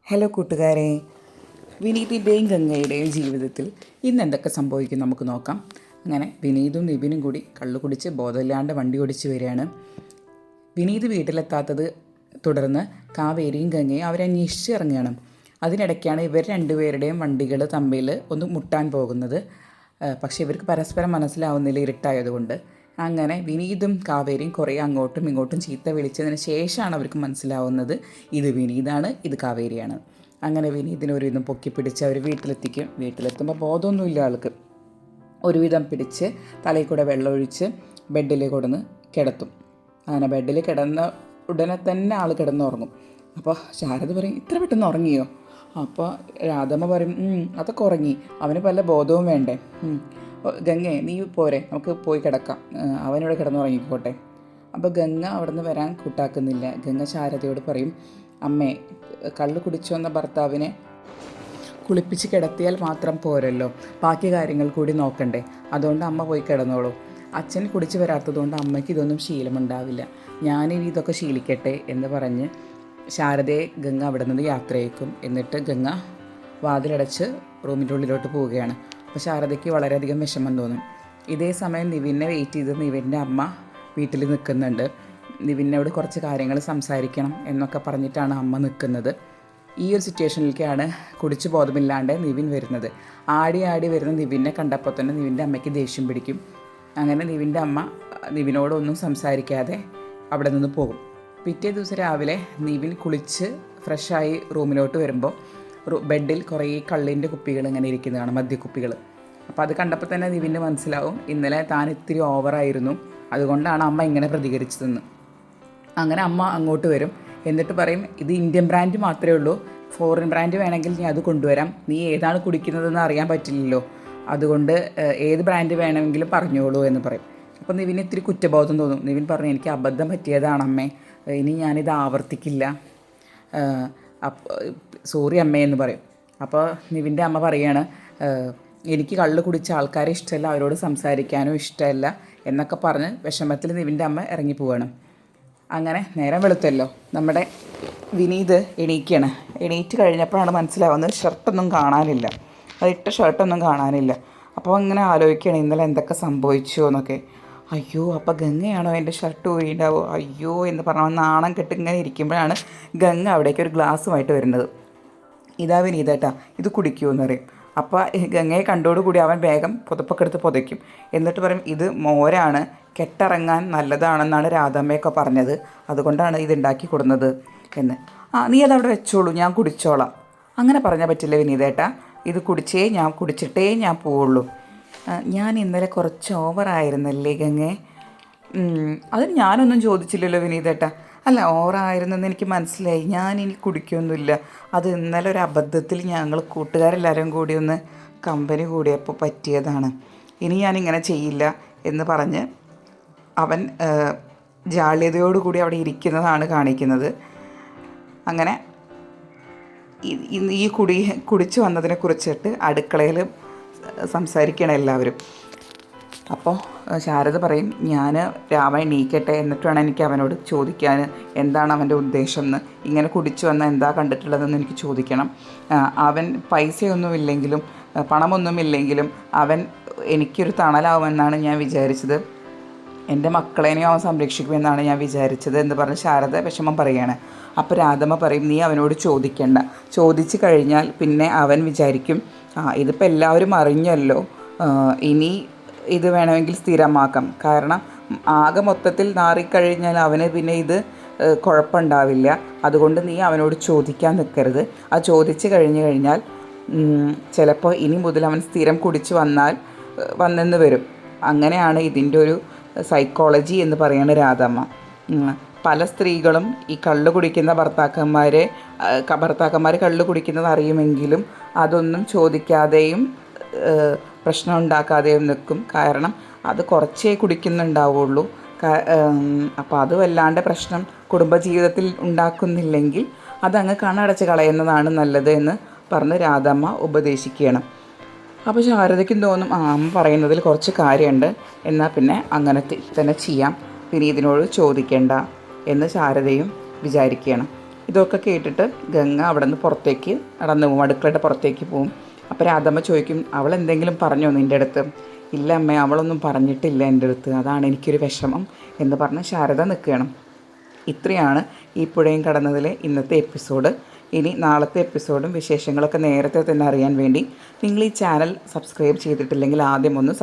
Hello കൂട്ടുകാരെ, വിനീതിൻ്റെയും ഗംഗയുടെയും ജീവിതത്തിൽ ഇന്ന് എന്തൊക്കെ സംഭവിക്കും നമുക്ക് നോക്കാം. അങ്ങനെ വിനീതും നിവിനും കൂടി കള്ളു കുടിച്ച് ബോധമില്ലാണ്ട് വണ്ടി ഓടിച്ച് വരികയാണ്. വിനീത് വീട്ടിലെത്താത്തത് തുടർന്ന് കാവേരിയും ഗംഗയും അവരെ അന്വേഷിച്ച് ഇറങ്ങുകയാണ്. അതിനിടയ്ക്കാണ് ഇവർ രണ്ടുപേരുടെയും വണ്ടികൾ തമ്മിൽ ഒന്ന് മുട്ടാൻ പോകുന്നത്. പക്ഷേ ഇവർക്ക് പരസ്പരം മനസ്സിലാവുന്നില്ല, ഇരുട്ടായതുകൊണ്ട്. അങ്ങനെ വിനീതും കാവേരിയും കുറേ അങ്ങോട്ടും ഇങ്ങോട്ടും ചീത്ത വിളിച്ചതിന് ശേഷമാണ് അവർക്ക് മനസ്സിലാവുന്നത് ഇത് വിനീതാണ്, ഇത് കാവേരിയാണ്. അങ്ങനെ വിനീതിനെ ഒരുവിധം പൊക്കി പിടിച്ച് അവർ വീട്ടിലെത്തിക്കും. വീട്ടിലെത്തുമ്പോൾ ബോധമൊന്നുമില്ല ആൾക്ക്. ഒരുവിധം പിടിച്ച് തലയിൽ കൂടെ വെള്ളമൊഴിച്ച് ബെഡിൽ കൊടുന്ന് കിടത്തും. അങ്ങനെ ബെഡിൽ കിടന്ന ഉടനെ തന്നെ ആൾ കിടന്നുറങ്ങും. അപ്പോൾ ശാരദ പറയും, ഇത്ര പെട്ടെന്ന് ഉറങ്ങിയോ? അപ്പോൾ രാധമ്മ പറയും, അതൊക്കെ ഉറങ്ങി, അവന് പല ബോധവും വേണ്ടേ. ഗംഗേ, നീ പോരെ, നമുക്ക് പോയി കിടക്കാം, അവനിവിടെ കിടന്നുറങ്ങിക്കോട്ടെ. അപ്പോൾ ഗംഗ അവിടെ നിന്ന് വരാൻ കൂട്ടാക്കുന്നില്ല. ഗംഗ ശാരദയോട് പറയും, അമ്മേ, കള്ളു കുടിച്ചു വന്ന ഭർത്താവിനെ കുളിപ്പിച്ച് കിടത്തിയാൽ മാത്രം പോരല്ലോ, ബാക്കി കാര്യങ്ങൾ കൂടി നോക്കണ്ടേ, അതുകൊണ്ട് അമ്മ പോയി കിടന്നോളൂ. അച്ഛൻ കുടിച്ച് വരാത്തതുകൊണ്ട് അമ്മയ്ക്ക് ഇതൊന്നും ശീലമുണ്ടാവില്ല, ഞാനിനി ഇതൊക്കെ ശീലിക്കട്ടെ എന്ന് പറഞ്ഞ് ശാരദയെ ഗംഗ അവിടെ നിന്ന് യാത്രയേക്കും. എന്നിട്ട് ഗംഗ വാതിലടച്ച് റൂമിൻ്റെ ഉള്ളിലോട്ട് പോവുകയാണ്. അപ്പോൾ ശാരദയ്ക്ക് വളരെയധികം വിഷമം തോന്നും. ഇതേ സമയം നിവിനെ വെയിറ്റ് ചെയ്ത് നിവിൻ്റെ അമ്മ വീട്ടിൽ നിൽക്കുന്നുണ്ട്. നിവിനോട് കുറച്ച് കാര്യങ്ങൾ സംസാരിക്കണം എന്നൊക്കെ പറഞ്ഞിട്ടാണ് അമ്മ നിൽക്കുന്നത്. ഈ ഒരു സിറ്റുവേഷനിലേക്കാണ് കുടിച്ചു ബോധമില്ലാണ്ട് നിവിൻ വരുന്നത്. ആടി ആടി വരുന്ന നിവിനെ കണ്ടപ്പോൾ തന്നെ നിവിൻ്റെ അമ്മയ്ക്ക് ദേഷ്യം പിടിക്കും. അങ്ങനെ നിവിൻ്റെ അമ്മ നിവിനോടൊന്നും സംസാരിക്കാതെ അവിടെ നിന്ന് പോകും. പിറ്റേ ദിവസം രാവിലെ നിവിൻ കുളിച്ച് ഫ്രഷായി റൂമിലോട്ട് വരുമ്പോൾ ബെഡിൽ കുറേ കള്ളിൻ്റെ കുപ്പികൾ ഇങ്ങനെ ഇരിക്കുന്നതാണ്, മദ്യക്കുപ്പികൾ. അപ്പോൾ അത് കണ്ടപ്പോൾ തന്നെ നിവിന് മനസ്സിലാവും ഇന്നലെ താൻ ഇത്തിരി ഓവറായിരുന്നു, അതുകൊണ്ടാണ് അമ്മ ഇങ്ങനെ പ്രതികരിച്ചതെന്ന്. അങ്ങനെ അമ്മ അങ്ങോട്ട് വരും. എന്നിട്ട് പറയും, ഇത് ഇന്ത്യൻ ബ്രാൻഡ് മാത്രമേ ഉള്ളൂ, ഫോറിൻ ബ്രാൻഡ് വേണമെങ്കിൽ ഞാൻ അത് കൊണ്ടുവരാം, നീ ഏതാണ് കുടിക്കുന്നതെന്ന് അറിയാൻ പറ്റില്ലല്ലോ, അതുകൊണ്ട് ഏത് ബ്രാൻഡ് വേണമെങ്കിലും പറഞ്ഞോളൂ എന്ന് പറയും. അപ്പോൾ നിവിന് ഇത്തിരി കുറ്റബോധം തോന്നും. നിവിൻ പറഞ്ഞു, എനിക്ക് അബദ്ധം പറ്റിയതാണ് അമ്മേ, ഇനി ഞാനിത് ആവർത്തിക്കില്ല, സോറി അമ്മേ എന്ന് പറയും. അപ്പോൾ നിവിൻ്റെ അമ്മ പറയാണ്, എനിക്ക് കള്ള് കുടിച്ച ആൾക്കാരെ ഇഷ്ടമല്ല, അവരോട് സംസാരിക്കാനും ഇഷ്ടമല്ല എന്നൊക്കെ പറഞ്ഞ് വിഷമത്തിൽ നിവിൻ്റെ അമ്മ ഇറങ്ങിപ്പോവാണ്. അങ്ങനെ നേരം വെളുത്തല്ലോ, നമ്മുടെ വിനീത് എണീക്കുകയാണ്. എണീറ്റ് കഴിഞ്ഞപ്പോഴാണ് മനസ്സിലാവുന്നത് ഷർട്ടൊന്നും കാണാനില്ല, അതിട്ട ഷർട്ടൊന്നും കാണാനില്ല. അപ്പോൾ അങ്ങനെ ആലോചിക്കുകയാണ് ഇന്നലെ എന്തൊക്കെ സംഭവിച്ചു എന്നൊക്കെ. അയ്യോ, അപ്പോൾ ഗംഗയാണോ എൻ്റെ ഷർട്ട് ഊരിണ്ടാവോ, അയ്യോ എന്ന് പറഞ്ഞാൽ നാണം കെട്ട് ഇങ്ങനെ ഇരിക്കുമ്പോഴാണ് ഗംഗ അവിടേക്ക് ഒരു ഗ്ലാസ്സുമായിട്ട് വരുന്നത്. ഇതാ വിനീതേട്ടാ, ഇത് കുടിക്കുമെന്ന് പറയും. അപ്പോൾ ഗംഗയെ കണ്ടോടുകൂടി അവൻ വേഗം പുതപ്പൊക്കെ എടുത്ത് പുതയ്ക്കും. എന്നിട്ട് പറയും, ഇത് മോരാണ്, കെട്ടിറങ്ങാൻ നല്ലതാണെന്നാണ് രാധമ്മയൊക്കെ പറഞ്ഞത്, അതുകൊണ്ടാണ് ഇതുണ്ടാക്കി കൊടുക്കുന്നത് എന്ന്. നീ അതവിടെ വെച്ചോളൂ, ഞാൻ കുടിച്ചോളാം. അങ്ങനെ പറഞ്ഞാൽ പറ്റില്ല വിനീതേട്ടാ, ഇത് കുടിച്ചിട്ടേ ഞാൻ പോവുള്ളൂ. ഞാൻ ഇന്നലെ കുറച്ച് ഓവറായിരുന്നല്ലേ ഗംഗേ? അതിന് ഞാനൊന്നും ചോദിച്ചില്ലല്ലോ വിനീതേട്ടാ. അല്ല, ഓവറായിരുന്നെന്ന് എനിക്ക് മനസ്സിലായി, ഞാനിനി കുടിക്കൊന്നുമില്ല, അത് ഇന്നലെ ഒരു അബദ്ധത്തിൽ ഞങ്ങൾ കൂട്ടുകാരെല്ലാവരും കൂടി ഒന്ന് കമ്പനി കൂടിയപ്പോൾ പറ്റിയതാണ്, ഇനി ഞാനിങ്ങനെ ചെയ്യില്ല എന്ന് പറഞ്ഞ് അവൻ ജാള്യതയോടുകൂടി അവിടെ ഇരിക്കുന്നതാണ് കാണിക്കുന്നത്. അങ്ങനെ ഈ കുടിച്ചു വന്നതിനെ കുറിച്ചിട്ട് അടുക്കളയിൽ സംസാരിക്കണം എല്ലാവരും. അപ്പോൾ ശാരദ പറയും, ഞാൻ രാമൻ എണീക്കട്ടെ, എന്നിട്ട് വേണം എനിക്ക് അവനോട് ചോദിക്കാൻ എന്താണ് അവൻ്റെ ഉദ്ദേശം എന്ന്, ഇങ്ങനെ കുടിച്ചു വന്നാൽ എന്താ കണ്ടിട്ടുള്ളതെന്ന് എനിക്ക് ചോദിക്കണം. അവൻ പൈസയൊന്നുമില്ലെങ്കിലും പണമൊന്നുമില്ലെങ്കിലും അവൻ എനിക്കൊരു തണലാവുമെന്നാണ് ഞാൻ വിചാരിച്ചത്, എൻ്റെ മക്കളെയും അവൻ സംരക്ഷിക്കുമെന്നാണ് ഞാൻ വിചാരിച്ചത് എന്ന് പറഞ്ഞ് ശാരദ വിഷമം പറയുകയാണ്. അപ്പോൾ രാധമ്മ പറയും, നീ അവനോട് ചോദിക്കണ്ട, ചോദിച്ചു കഴിഞ്ഞാൽ പിന്നെ അവൻ വിചാരിക്കും ഇതിപ്പോൾ എല്ലാവരും അറിഞ്ഞല്ലോ, ഇനി ഇത് വേണമെങ്കിൽ സ്ഥിരമാക്കാം, കാരണം ആകെ മൊത്തത്തിൽ നാറിക്കഴിഞ്ഞാൽ അവന് പിന്നെ ഇത് കുഴപ്പമുണ്ടാവില്ല, അതുകൊണ്ട് നീ അവനോട് ചോദിക്കാൻ നിൽക്കരുത്. അത് ചോദിച്ചു കഴിഞ്ഞാൽ ചിലപ്പോൾ ഇനി മുതൽ അവൻ സ്ഥിരം കുടിച്ച് വന്നെന്ന് വരും. അങ്ങനെയാണ് ഇതിൻ്റെ ഒരു സൈക്കോളജി എന്ന് പറയുന്നത് രാധമ്മ. പല സ്ത്രീകളും ഈ കള്ളു കുടിക്കുന്ന ഭർത്താക്കന്മാർ കള്ളു കുടിക്കുന്നത് അറിയുമെങ്കിലും അതൊന്നും ചോദിക്കാതെയും പ്രശ്നം ഉണ്ടാക്കാതെയും നിൽക്കും, കാരണം അത് കുറച്ചേ കുടിക്കുന്നുണ്ടാവുള്ളൂ. അപ്പോൾ അത് വല്ലാണ്ട് പ്രശ്നം കുടുംബജീവിതത്തിൽ ഉണ്ടാക്കുന്നില്ലെങ്കിൽ അതങ്ങ് കണ്ണടച്ച് കളയുന്നതാണ് നല്ലത് എന്ന് പറഞ്ഞ് രാധമ്മ ഉപദേശിക്കുകയാണ്. അപ്പോൾ ശാരദയ്ക്കും തോന്നും, അമ്മ പറയുന്നതിൽ കുറച്ച് കാര്യമുണ്ട്, എന്നാൽ പിന്നെ അങ്ങനെ തന്നെ ചെയ്യാം, വിനീതിനോട് ചോദിക്കേണ്ട എന്ന് ശാരദയും വിചാരിക്കുകയാണ്. ഇതൊക്കെ കേട്ടിട്ട് ഗംഗ അവിടെ നിന്ന് പുറത്തേക്ക് നടന്നു പോകും, അടുക്കളയുടെ പുറത്തേക്ക് പോവും. അപ്പോൾ രാധമ്മ ചോദിക്കും, അവൾ എന്തെങ്കിലും പറഞ്ഞോ നിൻ്റെ അടുത്ത്? ഇല്ല അമ്മേ, അവളൊന്നും പറഞ്ഞിട്ടില്ല എൻ്റെ അടുത്ത്, അതാണ് എനിക്കൊരു വിഷമം എന്ന് പറഞ്ഞ് ശാരദ നിൽക്കുകയാണ്. ഇത്രയാണ് ഈ പുഴയും കടന്നതിലെ ഇന്നത്തെ എപ്പിസോഡ്. ഇനി നാളത്തെ എപ്പിസോഡും വിശേഷങ്ങളൊക്കെ നേരത്തെ തന്നെ അറിയാൻ വേണ്ടി നിങ്ങൾ ഈ ചാനൽ സബ്സ്ക്രൈബ് ചെയ്തിട്ടില്ലെങ്കിൽ ആദ്യം ഒന്ന്